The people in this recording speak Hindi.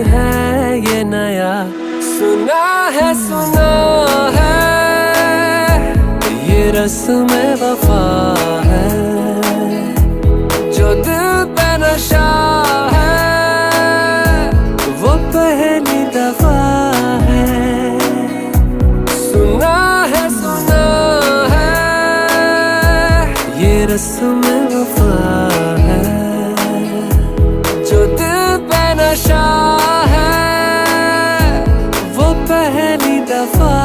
है ये नया, सुना है ये रस्म वफा है, जो दिल पे नशा है वो पहली दफा है। सुना है ये रस्म वफा है, जो दिल पे नशा है वो पहली दफा